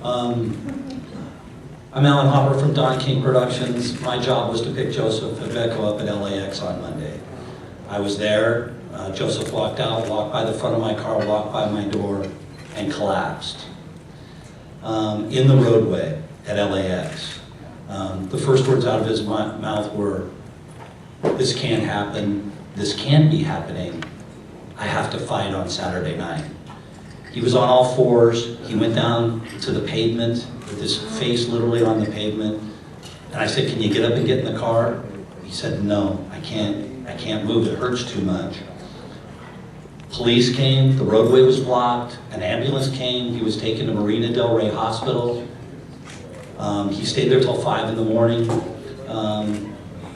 I'm Alan Hopper from Don King Productions. My job was to pick Joseph Agbeko up at LAX on Monday. I was there. Joseph walked out, walked by the front of my car, walked by my door, and collapsed in the roadway at LAX. The first words out of his mouth were, "This can't happen. This can't be happening. I have to fight on Saturday night." He was on all fours. He went down to the pavement with his face literally on the pavement. And I said, "Can you get up and get in the car?" He said, "No, I can't move. It hurts too much." Police came, the roadway was blocked, an ambulance came, he was taken to Marina Del Rey Hospital. He stayed there till 5 in the morning.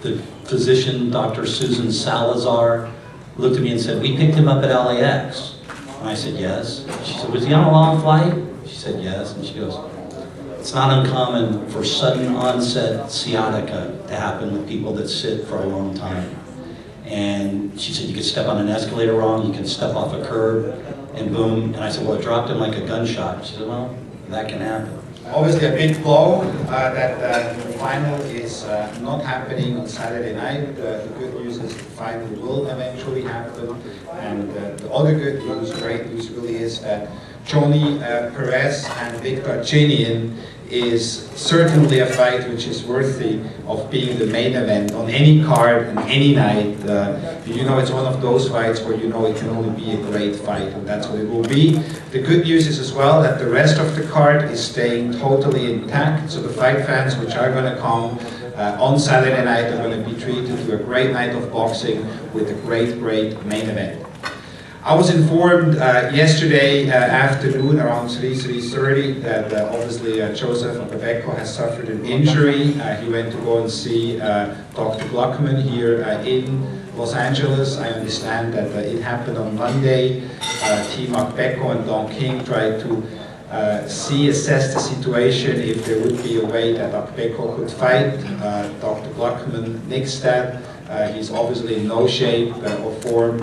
The physician, Dr. Susan Salazar, looked at me and said, "We picked him up at LAX. And I said, "Yes." She said, "Was he on a long flight?" She said, "Yes." And she goes, "It's not uncommon for sudden onset sciatica to happen with people that sit for a long time." And she said, "You could step on an escalator wrong, you can step off a curb, and boom." And I said, "Well, it dropped him like a gunshot." She said, "Well, that can happen." Obviously a big blow that the final is not happening on Saturday night. The good news is the final will eventually happen. And the other good news, great news really is that Johnny Perez and Victor Chinian is certainly a fight which is worthy of being the main event on any card and any night. You know, it's one of those fights where you know it can only be a great fight, and that's what it will be. The good news is as well that the rest of the card is staying totally intact, so the fight fans which are going to come on Saturday night are going to be treated to a great night of boxing with a great main event. I was informed yesterday afternoon around 3:30 that obviously Joseph Agbeko has suffered an injury. He went to go and see Dr. Gluckman here in Los Angeles. I understand that it happened on Monday. Team Agbeko and Don King tried to assess the situation if there would be a way that Agbeko could fight. Dr. Gluckman nixed that. He's obviously in no shape or form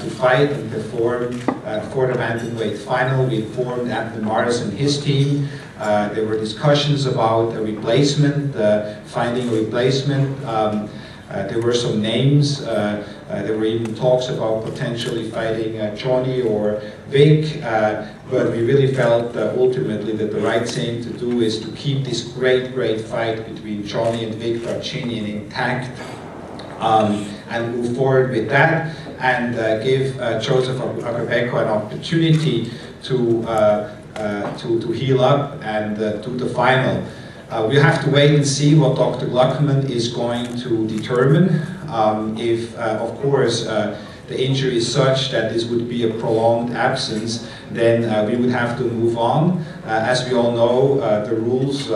to fight and perform for the bantamweight final. We informed Anthony Mars and his team. There were discussions about a replacement, finding a replacement. There were some names. There were even talks about potentially fighting Johnny or Vic, but we really felt ultimately that the right thing to do is to keep this great fight between Johnny and Victor Chinian intact. And move forward with that, and give Joseph Agbeko an opportunity to heal up and do the final. We have to wait and see what Dr. Gluckman is going to determine. If, of course, the injury is such that this would be a prolonged absence, then we would have to move on. As we all know, the rules,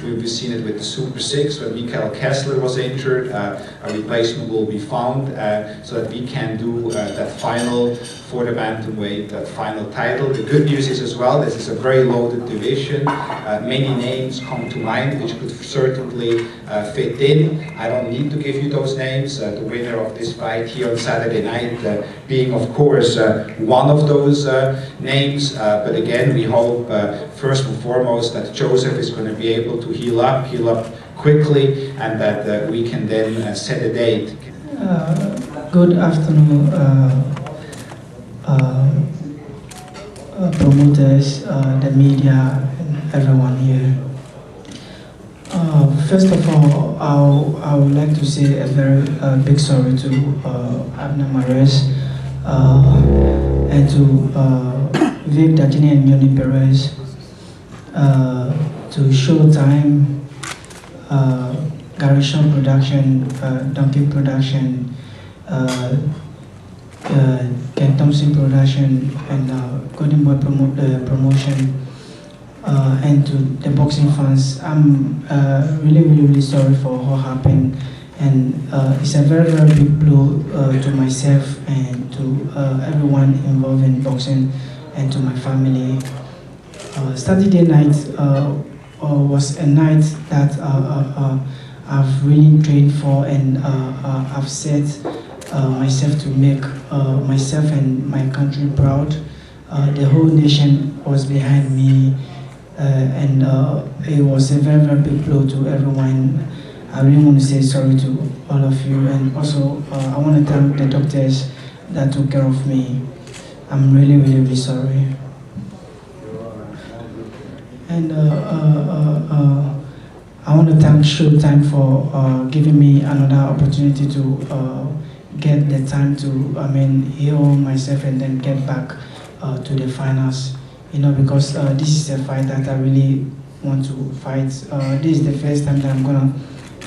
we've seen it with the Super 6, when Michael Kessler was injured, a replacement will be found so that we can do that final for the bantamweight, that final title. The good news is as well, this is a very loaded division. Many names come to mind which could certainly fit in. I don't need to give you those names. The winner of this fight here on Saturday night being, of course, one of those names. But again, we hope first and foremost that Joseph is going to be able to heal up quickly, and that we can then set a date. Good afternoon, promoters, the media, and everyone here. First of all, I would like to say a very big sorry to Abner Mares and to Vic Dajini and Johnny Perez, to Showtime, Gary Shaw Production, Donkey Production, Ken Thompson Production, and Golden Boy Promotion, and to the boxing fans. I'm really sorry for what happened, and it's a very big blow to myself and to everyone involved in boxing and to my family. Saturday night was a night that I've really trained for, and I've set myself to make myself and my country proud. The whole nation was behind me, and it was a very, very big blow to everyone. I really want to say sorry to all of you, and also I want to thank the doctors that took care of me. I'm really, really, really sorry. And I want to thank Showtime for giving me another opportunity to get the time to, heal myself and then get back to the finals. Because this is a fight that I really want to fight. This is the first time that I'm gonna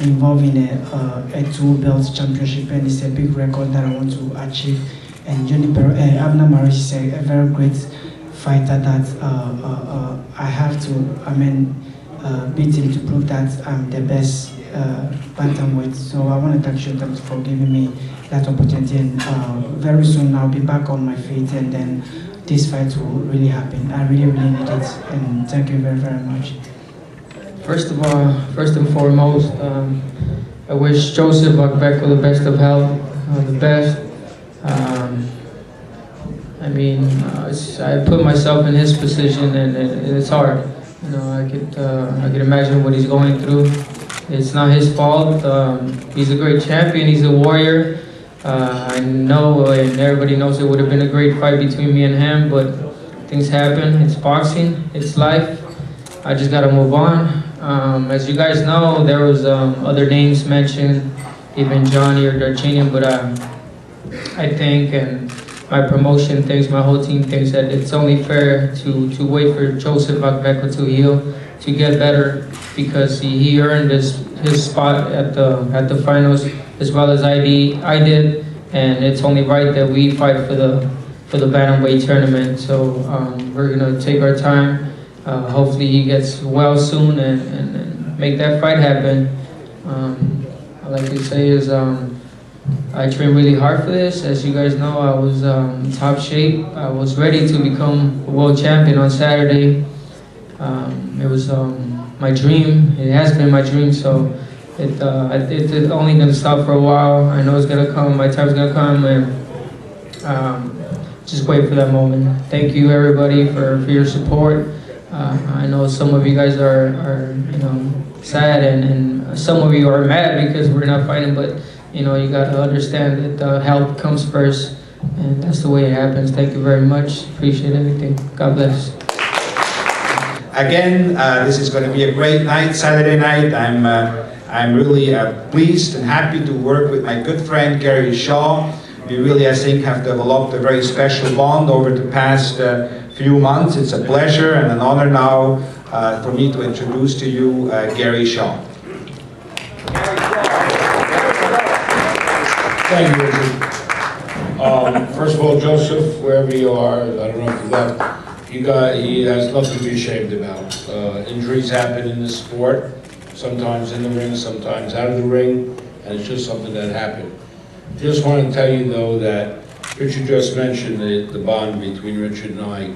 involve in a two-belt championship, and it's a big record that I want to achieve. And Abner Maris is a very great fighter that I have to, beat him to prove that I'm the best bantamweight. So I want to thank Showtime for giving me that opportunity, and very soon I'll be back on my feet, and then this fight will really happen. I really, really need it, and thank you very, very much. First and foremost, I wish Joseph Agbeko the best of health, the best. I put myself in his position, and it's hard. I could imagine what he's going through. It's not his fault. He's a great champion. He's a warrior. I know, and everybody knows it would have been a great fight between me and him, but things happen. It's boxing. It's life. I just gotta move on. As you guys know, there was other names mentioned, even Johnny or Darchinian, but I think, and my promotion thinks, my whole team thinks that it's only fair to wait for Joseph Agbeko to heal, to get better, because he earned his spot at the finals as well as I did, and it's only right that we fight for the bantamweight tournament. So we're gonna take our time. Hopefully he gets well soon and make that fight happen. All I can say is I trained really hard for this. As you guys know, I was in top shape. I was ready to become a world champion on Saturday. It was my dream. It has been my dream, so it's only going to stop for a while. I know it's going to come. My time's going to come, and just wait for that moment. Thank you, everybody, for your support. I know some of you guys are sad, and some of you are mad because we're not fighting, but you got to understand that health comes first, and that's the way it happens. Thank you very much. Appreciate everything. God bless. Again, this is going to be a great night, Saturday night. I'm really pleased and happy to work with my good friend Gary Shaw. We really, I think, have developed a very special bond over the past few months. It's a pleasure and an honor now for me to introduce to you Gary Shaw. Thank you, Richard. First of all, Joseph, wherever you are, I don't know if you left, he has nothing to be ashamed about. Injuries happen in this sport, sometimes in the ring, sometimes out of the ring, and it's just something that happened. Just want to tell you, though, that Richard just mentioned the bond between Richard and I.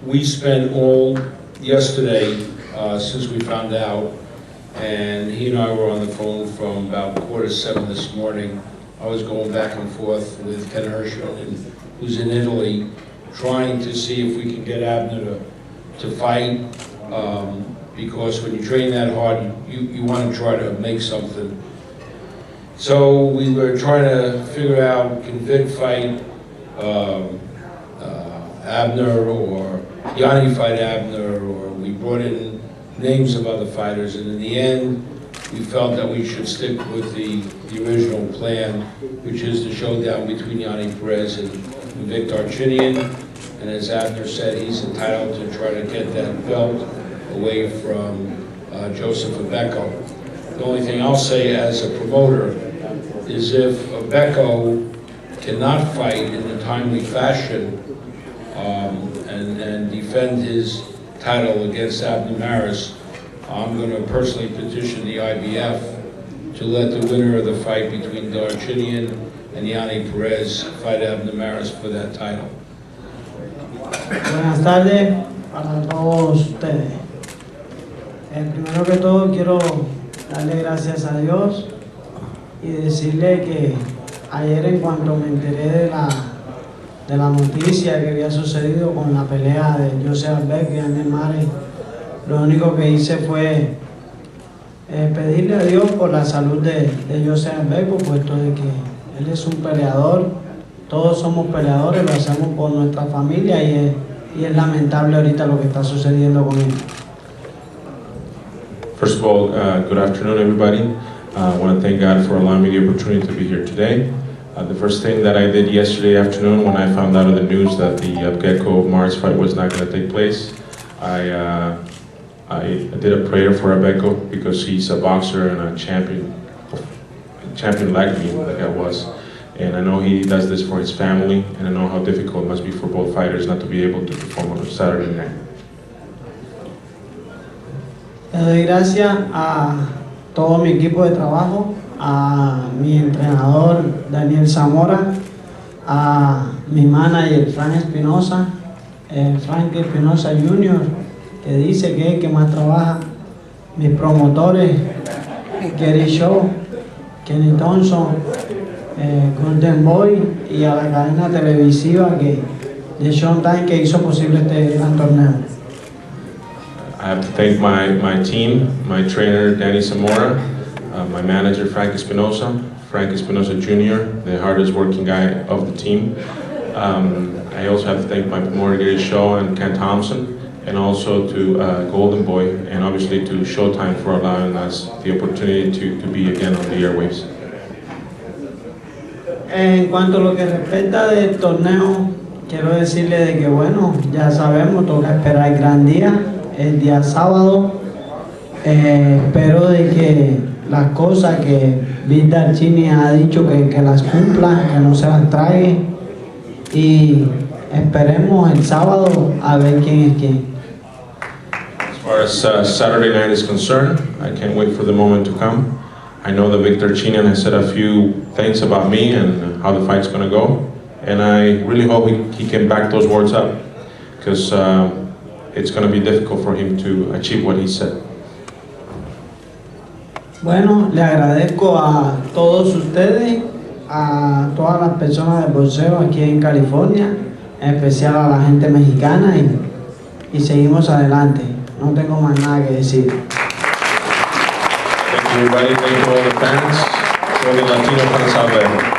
We spent all yesterday, since we found out, and he and I were on the phone from about 6:45 this morning. I was going back and forth with Ken Herschel, who's in Italy, trying to see if we could get Abner to fight, because when you train that hard, you want to try to make something. So we were trying to figure out, can Vic fight Abner, or Yanni fight Abner, or we brought in names of other fighters, and in the end, we felt that we should stick with the original plan, which is the showdown between Yanni Perez and Vic Darchinian. And as Abner said, he's entitled to try to get that belt away from Joseph Agbeko. The only thing I'll say as a promoter is if Agbeko cannot fight in a timely fashion and defend his title against Abner Maris, I'm going to personally petition the IBF to let the winner of the fight between Darchinian and Yanni Perez fight Abner Maris for that title. Buenas tardes para todos ustedes. Primero que todo quiero darle gracias a Dios y decirle que ayer, en cuanto me enteré de la noticia que había sucedido con la pelea de Joseph Agbeko y Abner Maris, Lo único que hice fue pedirle a Dios por la salud de José Agbeko, puesto de que él es un peleador, todos somos peleadores, lo hacemos por nuestra familia y es lamentable ahorita lo que está sucediendo con él. First of all, good afternoon, everybody. I want to thank God for allowing me the opportunity to be here today. The first thing that I did yesterday afternoon when I found out of the news that the Agbeko Mars fight was not going to take place, I did a prayer for Agbeko because he's a boxer and a champion like me, like I was. And I know he does this for his family, and I know how difficult it must be for both fighters not to be able to perform on Saturday night. Le doy gracias a todo mi equipo de trabajo, a mi entrenador Daniel Zamora, a mi manager Frank Espinosa Jr., que dice que es el que más trabaja, mis promotores Gary Shaw, Kenny Thompson, Golden Boy, y a la cadena televisiva de Showtime que hizo posible este gran torneo. I have to thank my team, my trainer Danny Zamora, my manager Frank Espinosa Jr., the hardest working guy of the team. I also have to thank my promoter Gary Shaw and Ken Thompson, and also to Golden Boy, and obviously to Showtime for allowing us the opportunity to be again on the airwaves. En cuanto a lo que respecta del torneo, quiero decirle de que bueno, ya sabemos, toca esperar el gran día, el día sábado. Espero de que las cosas que Víctor Chini ha dicho que las cumpla, que no se las trague, y esperemos el sábado a ver quién es quién. As far as Saturday night is concerned, I can't wait for the moment to come. I know that Victor Chinian has said a few things about me and how the fight's going to go, and I really hope he can back those words up, because it's going to be difficult for him to achieve what he said. Bueno, le agradezco a todos ustedes, a todas las personas de boxeo aquí en California, en especial a la gente mexicana, y seguimos adelante. No tengo más nada que decir. Thank you, everybody. Thank you, all the fans. All the Latino fans out there.